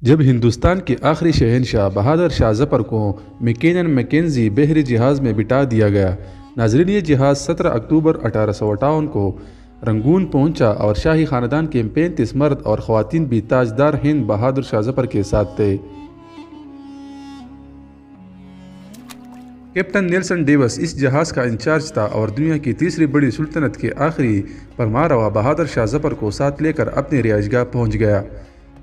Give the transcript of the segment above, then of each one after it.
جب ہندوستان کے آخری شہنشاہ بہادر شاہ ظفر کو میکینن میکنزی بحری جہاز میں بٹھا دیا گیا۔ ناظرین، یہ جہاز 17 اکتوبر 1858 کو رنگون پہنچا اور شاہی خاندان کے 35 مرد اور خواتین بھی تاجدار ہند بہادر شاہ ظفر کے ساتھ تھے۔ کیپٹن نیلسن ڈیوس اس جہاز کا انچارج تھا اور دنیا کی تیسری بڑی سلطنت کے آخری فرمانروا بہادر شاہ ظفر کو ساتھ لے کر اپنی رہائش گاہ پہنچ گیا۔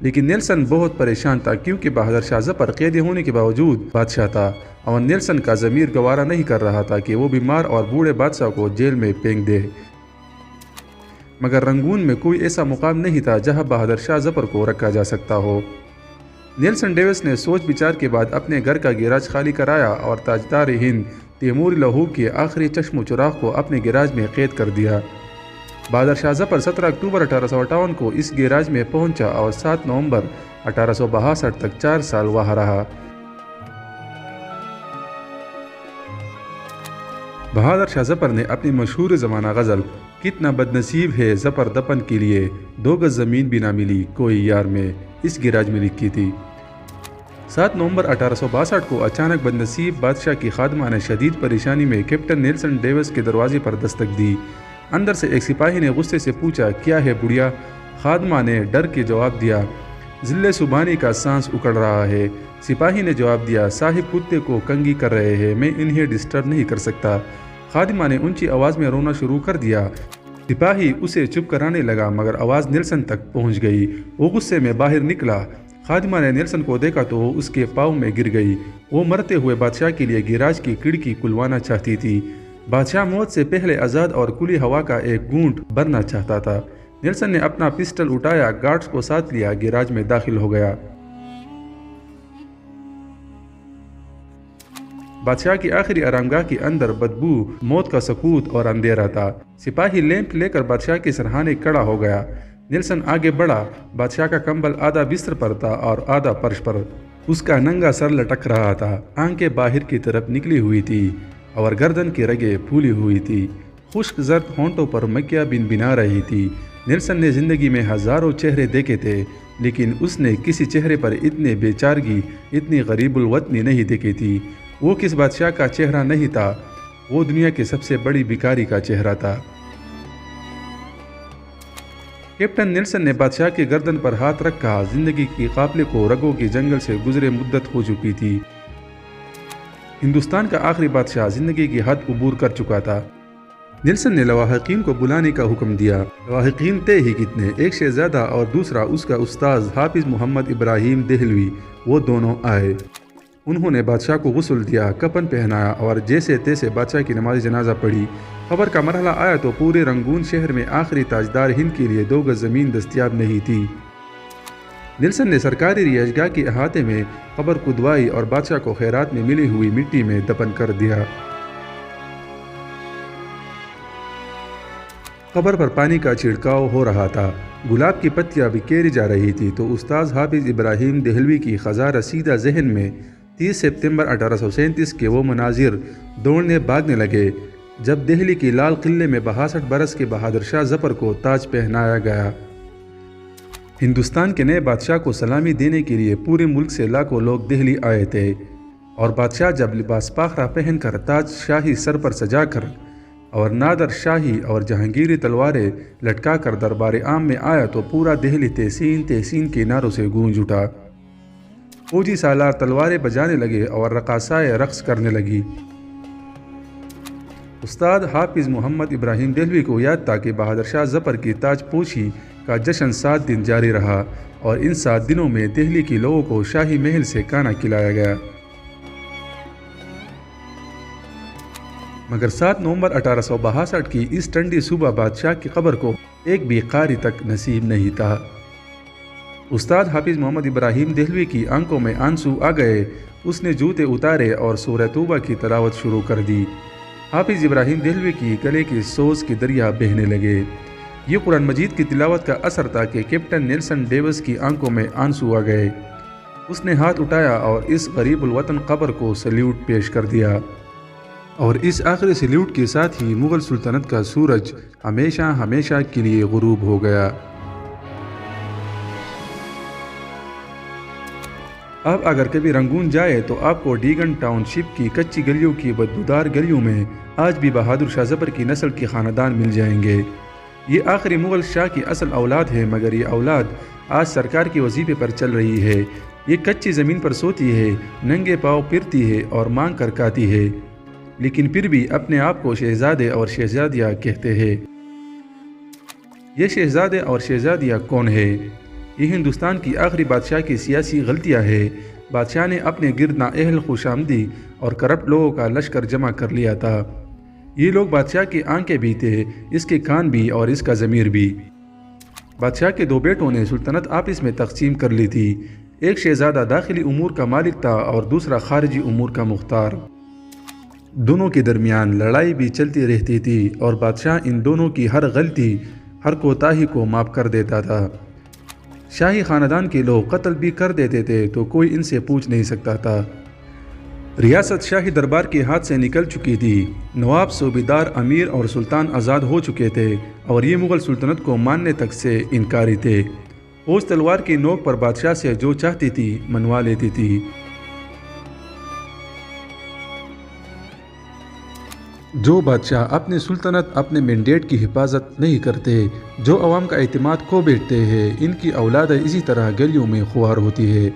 لیکن نیلسن بہت پریشان تھا کیونکہ بہادر شاہ ظفر قیدی ہونے کے باوجود بادشاہ تھا اور نیلسن کا ضمیر گوارا نہیں کر رہا تھا کہ وہ بیمار اور بوڑھے بادشاہ کو جیل میں پھینک دے۔ مگر رنگون میں کوئی ایسا مقام نہیں تھا جہاں بہادر شاہ ظفر کو رکھا جا سکتا ہو۔ نیلسن ڈیوس نے سوچ بچار کے بعد اپنے گھر کا گیراج خالی کرایا اور تاجدار ہند تیمور لہو کے آخری چشم و چراغ کو اپنے گیراج میں قید کر دیا۔ بہادر شاہ ظفر 17 اکتوبر 1858 کو اس گیراج میں پہنچا اور 7 نومبر 1862 تک 4 سال وہاں رہا۔ بہادر شاہ ظفر نے اپنی مشہور زمانہ غزل "کتنا بدنصیب ہے ظفر دفن کے لیے، 2 گز زمین بھی نہ ملی کوئی یار" میں اس گیراج میں لکھی تھی۔ 7 نومبر 1862 کو اچانک بدنصیب بادشاہ کی خادمہ نے شدید پریشانی میں کیپٹن نیلسن ڈیوس کے دروازے پر دستک دی۔ اندر سے ایک سپاہی نے غصے سے پوچھا، "کیا ہے بڑھیا؟" خادمہ نے ڈر کے جواب دیا، "ذل سبحانی کا سانس اکڑ رہا ہے۔" سپاہی نے جواب دیا، "صاحب کتے کو کنگھی کر رہے ہیں، میں انہیں ڈسٹرب نہیں کر سکتا۔" خادمہ نے اونچی آواز میں رونا شروع کر دیا۔ سپاہی اسے چپ کرانے لگا مگر آواز نیلسن تک پہنچ گئی۔ وہ غصے میں باہر نکلا۔ خادمہ نے نیلسن کو دیکھا تو وہ اس کے پاؤں میں گر گئی۔ وہ مرتے ہوئے بادشاہ کے لیے گیراج کی کھڑکی کھلوانا چاہتی تھی۔ بادشاہ موت سے پہلے آزاد اور کھلی ہوا کا ایک گھونٹ بھرنا چاہتا تھا۔ نیلسن نے اپنا پسٹل اٹھایا، گارڈز کو ساتھ لیا، گیراج میں داخل ہو گیا۔ بادشاہ کی آخری آرامگاہ کے اندر بدبو، موت کا سکوت اور اندھیرا تھا۔ سپاہی لیمپ لے کر بادشاہ کے سرہانے کھڑا ہو گیا۔ نیلسن آگے بڑھا۔ بادشاہ کا کمبل آدھا بستر پر تھا اور آدھا فرش پر۔ اس کا ننگا سر لٹک رہا تھا، آنکھیں باہر کی طرف نکلی ہوئی تھی اور گردن کی رگیں پھولی ہوئی تھی۔ خشک زرد ہونٹوں پر مکھیاں بنا رہی تھی۔ نیلسن نے زندگی میں ہزاروں چہرے دیکھے تھے لیکن اس نے کسی چہرے پر اتنی بے چارگی، اتنی غریب الوطنی نہیں دیکھی تھی۔ وہ کس بادشاہ کا چہرہ نہیں تھا، وہ دنیا کے سب سے بڑی بھکاری کا چہرہ تھا۔ کیپٹن نیلسن نے بادشاہ کی گردن پر ہاتھ رکھا۔ زندگی کے قافلے کو رگوں کے جنگل سے گزرے مدت ہو چکی تھی۔ ہندوستان کا آخری بادشاہ زندگی کی حد عبور کر چکا تھا۔ نیلسن نے لواحقین کو بلانے کا حکم دیا۔ لواحقین تھے ہی کتنے، ایک شہزادہ اور دوسرا اس کا استاذ حافظ محمد ابراہیم دہلوی۔ وہ دونوں آئے۔ انہوں نے بادشاہ کو غسل دیا، کفن پہنایا اور جیسے تیسے بادشاہ کی نماز جنازہ پڑھی۔ خبر کا مرحلہ آیا تو پورے رنگون شہر میں آخری تاجدار ہند کے لیے 2 گز زمین دستیاب نہیں تھی۔ نیلسن نے سرکاری رہائش گاہ کے احاطے میں قبر کھدوائی اور بادشاہ کو خیرات میں ملی ہوئی مٹی میں دفن کر دیا۔ قبر پر پانی کا چھڑکاؤ ہو رہا تھا، گلاب کی پتیاں بکھیری جا رہی تھی تو استاذ حافظ ابراہیم دہلوی کی خزاں رسیدہ ذہن میں 30 ستمبر 1837 کے وہ مناظر دوڑنے بھاگنے لگے جب دہلی کی لال قلعے میں 62 برس کے بہادر شاہ ظفر کو تاج پہنایا گیا۔ ہندوستان کے نئے بادشاہ کو سلامی دینے کے لیے پورے ملک سے لاکھوں لوگ دہلی آئے تھے اور بادشاہ جب لباس پاخرہ پہن کر، تاج شاہی سر پر سجا کر اور نادر شاہی اور جہانگیری تلواریں لٹکا کر دربار عام میں آیا تو پورا دہلی تحسین تحسین کے نعروں سے گونج اٹھا۔ فوجی سالار تلواریں بجانے لگے اور رقاصائیں رقص کرنے لگی۔ استاد حافظ محمد ابراہیم دہلوی کو یاد تھا کہ بہادر شاہ ظفر کی تاج پوشی کا جشن 7 دن جاری رہا اور ان 7 دنوں میں دہلی کے لوگوں کو شاہی محل سے کھانا کھلایا گیا۔ مگر 7 نومبر 1862 کی اس ٹھنڈی صبح بادشاہ کی قبر کو ایک بھی قاری تک نصیب نہیں تھا۔ استاد حافظ محمد ابراہیم دہلوی کی آنکھوں میں آنسو آ گئے۔ اس نے جوتے اتارے اور سورہ توبہ کی تلاوت شروع کر دی۔ حافظ ابراہیم دہلوی کی گلے کی سوز کے دریا بہنے لگے۔ یہ قرآن مجید کی تلاوت کا اثر تھا کہ کیپٹن نیلسن ڈیوس کی آنکھوں میں آنسو آ گئے۔ اس نے ہاتھ اٹھایا اور اس غریب الوطن قبر کو سلیوٹ پیش کر دیا۔ اور اس آخری سلیوٹ کے ساتھ ہی مغل سلطنت کا سورج ہمیشہ ہمیشہ کے لیے غروب ہو گیا۔ اب اگر کبھی رنگون جائے تو آپ کو ڈیگن ٹاؤن شپ کی کچی گلیوں کی بدبودار گلیوں میں آج بھی بہادر شاہ ظفر کی نسل کے خاندان مل جائیں گے۔ یہ آخری مغل شاہ کی اصل اولاد ہے، مگر یہ اولاد آج سرکار کے وظیفے پر چل رہی ہے۔ یہ کچی زمین پر سوتی ہے، ننگے پاؤں پھرتی ہے اور مانگ کر کھاتی ہے، لیکن پھر بھی اپنے آپ کو شہزادے اور شہزادیاں کہتے ہیں۔ یہ شہزادے اور شہزادیاں کون ہے؟ یہ ہندوستان کی آخری بادشاہ کی سیاسی غلطیاں ہے۔ بادشاہ نے اپنے گرد نااہل خوش آمدی اور کرپٹ لوگوں کا لشکر جمع کر لیا تھا۔ یہ لوگ بادشاہ کی آنکھیں بھی تھے، اس کے کان بھی اور اس کا ضمیر بھی۔ بادشاہ کے دو بیٹوں نے سلطنت آپس میں تقسیم کر لی تھی۔ ایک شہزادہ داخلی امور کا مالک تھا اور دوسرا خارجی امور کا مختار۔ دونوں کے درمیان لڑائی بھی چلتی رہتی تھی اور بادشاہ ان دونوں کی ہر غلطی، ہر کوتاہی کو معاف کر دیتا تھا۔ شاہی خاندان کے لوگ قتل بھی کر دیتے تھے تو کوئی ان سے پوچھ نہیں سکتا تھا۔ ریاست شاہی دربار کے ہاتھ سے نکل چکی تھی۔ نواب، صوبیدار، امیر اور سلطان آزاد ہو چکے تھے اور یہ مغل سلطنت کو ماننے تک سے انکاری تھے۔ فوج تلوار کی نوک پر بادشاہ سے جو چاہتی تھی منوا لیتی تھی۔ جو بادشاہ اپنے سلطنت، اپنے مینڈیٹ کی حفاظت نہیں کرتے، جو عوام کا اعتماد کھو بیٹھتے ہیں، ان کی اولادیں اسی طرح گلیوں میں خوار ہوتی ہے۔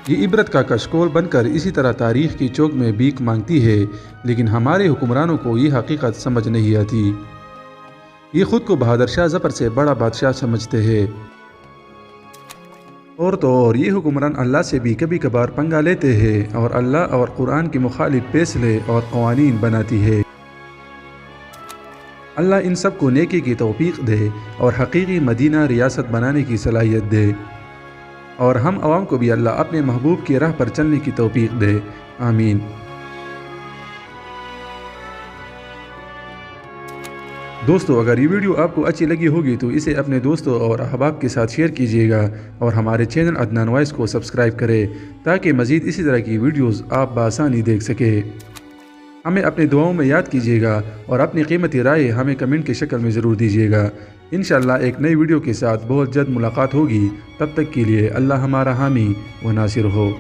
یہ عبرت کا کشکول بن کر اسی طرح تاریخ کی چوک میں بھیک مانگتی ہے، لیکن ہمارے حکمرانوں کو یہ حقیقت سمجھ نہیں آتی۔ یہ خود کو بہادر شاہ ظفر سے بڑا بادشاہ سمجھتے ہیں، اور تو اور یہ حکمران اللہ سے بھی کبھی کبھار پنگا لیتے ہیں اور اللہ اور قرآن کے مخالف فیصلے اور قوانین بناتی ہے۔ اللہ ان سب کو نیکی کی توفیق دے اور حقیقی مدینہ ریاست بنانے کی صلاحیت دے، اور ہم عوام کو بھی اللہ اپنے محبوب کی راہ پر چلنے کی توفیق دے، آمین۔ دوستو، اگر یہ ویڈیو آپ کو اچھی لگی ہوگی تو اسے اپنے دوستوں اور احباب کے ساتھ شیئر کیجیے گا اور ہمارے چینل عدنان وائس کو سبسکرائب کریں تاکہ مزید اسی طرح کی ویڈیوز آپ بآسانی دیکھ سکیں۔ ہمیں اپنے دعاؤں میں یاد کیجیے گا اور اپنی قیمتی رائے ہمیں کمنٹ کی شکل میں ضرور دیجیے گا۔ انشاءاللہ ایک نئی ویڈیو کے ساتھ بہت جلد ملاقات ہوگی۔ تب تک کے لیے اللہ ہمارا حامی و ناصر ہو۔